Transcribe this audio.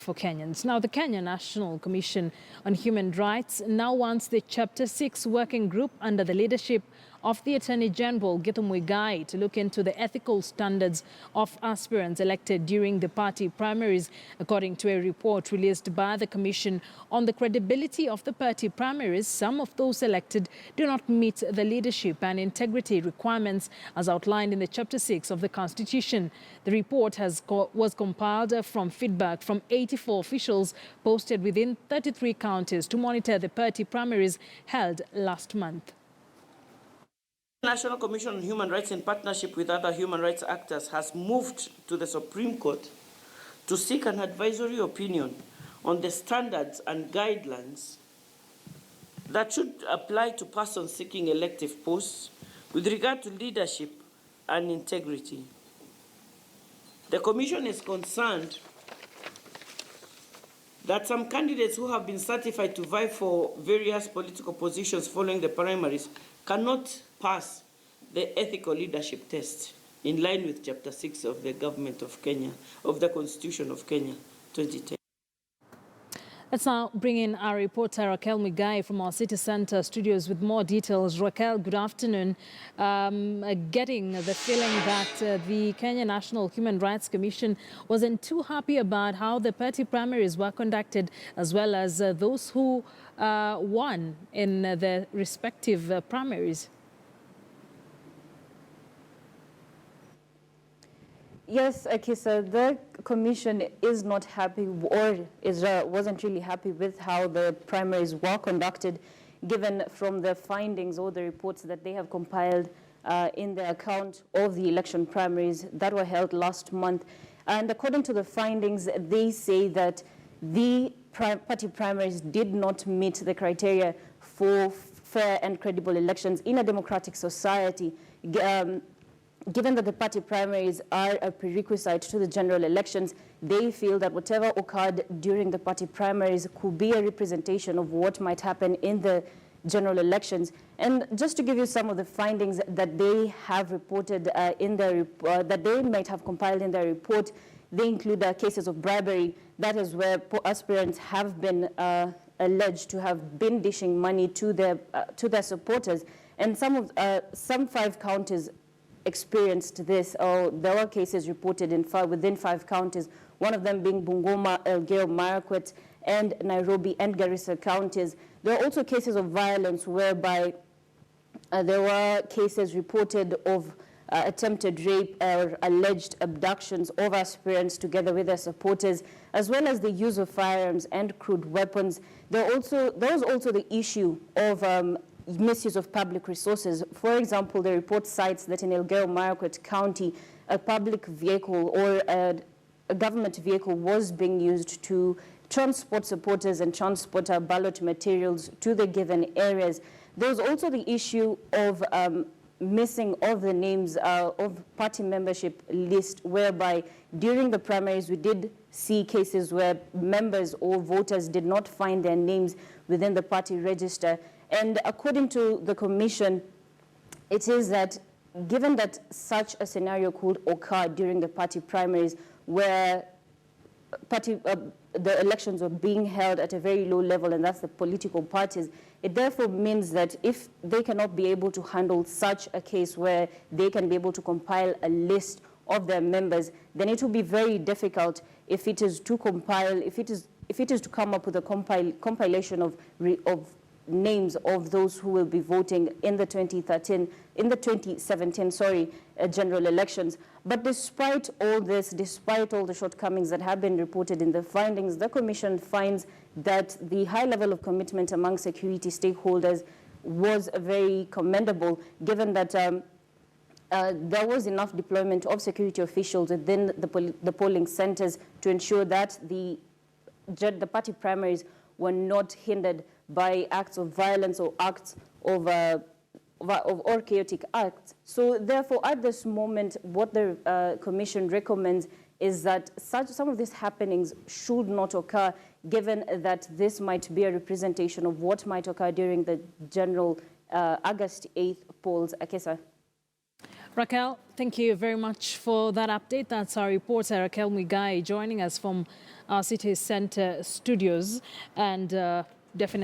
for Kenyans. Now, the Kenya National Commission on Human Rights now wants the Chapter 6 working group under the leadership of the Attorney General, Githu Muigai, to look into the ethical standards of aspirants elected during the party primaries, according to a report released by the Commission on the credibility of the party primaries. Some of those elected do not meet the leadership and integrity requirements as outlined in the Chapter 6 of the Constitution. The report was compiled from feedback from 84 officials posted within 33 counties to monitor the party primaries held last month. The National Commission on Human Rights, in partnership with other human rights actors, has moved to the Supreme Court to seek an advisory opinion on the standards and guidelines that should apply to persons seeking elective posts with regard to leadership and integrity. The Commission is concerned that some candidates who have been certified to vie for various political positions following the primaries cannot pass the ethical leadership test in line with Chapter 6 of the Government of Kenya, of the Constitution of Kenya, 2010. Let's now bring in our reporter Raquel Muigai from our City Centre studios with more details. Raquel, good afternoon. Getting the feeling that the Kenya National Human Rights Commission wasn't too happy about how the party primaries were conducted, as well as those who won in the respective primaries. Yes, Akisa, the Commission is not happy or wasn't really happy with how the primaries were conducted, given from the findings or the reports that they have compiled in the account of the election primaries that were held last month. And according to the findings, they say that the party primaries did not meet the criteria for fair and credible elections in a democratic society. Given that the party primaries are a prerequisite to the general elections, they feel that whatever occurred during the party primaries could be a representation of what might happen in the general elections. And just to give you some of the findings that they have reported in their that they might have compiled in their report, they include cases of bribery. That is where aspirants have been alleged to have been dishing money to their supporters, and some 5 counties experienced this. There were cases reported within 5 counties, one of them being Bungoma, Elgeyo Marakwet, and Nairobi and Garissa counties. There are also cases of violence whereby there were cases reported of attempted rape or alleged abductions of aspirants together with their supporters, as well as the use of firearms and crude weapons. There was also the issue of misuse of public resources. For example, the report cites that in Elgeyo Marakwet County, a public vehicle or a government vehicle was being used to transport supporters and transport ballot materials to the given areas. There was also the issue of missing of the names of party membership list, whereby during the primaries we did see cases where members or voters did not find their names within the party register. And according to the Commission, it is that given that such a scenario could occur during the party primaries, where the elections were being held at a very low level, and that's the political parties, it therefore means that if they cannot be able to handle such a case where they can be able to compile a list of their members, then it will be very difficult if it is to compile, if it is to come up with a compilation of names of those who will be voting in the 2017 general elections. But despite all this, despite all the shortcomings that have been reported in the findings, the Commission finds that the high level of commitment among security stakeholders was very commendable, given that there was enough deployment of security officials within the polling centers to ensure that the party primaries were not hindered by acts of violence or acts of or chaotic acts. So therefore, at this moment, what the Commission recommends is that some of these happenings should not occur, given that this might be a representation of what might occur during the general August 8th polls. Akesa. Raquel, thank you very much for that update. That's our reporter Raquel Muigai joining us from our city centre studios, and definitely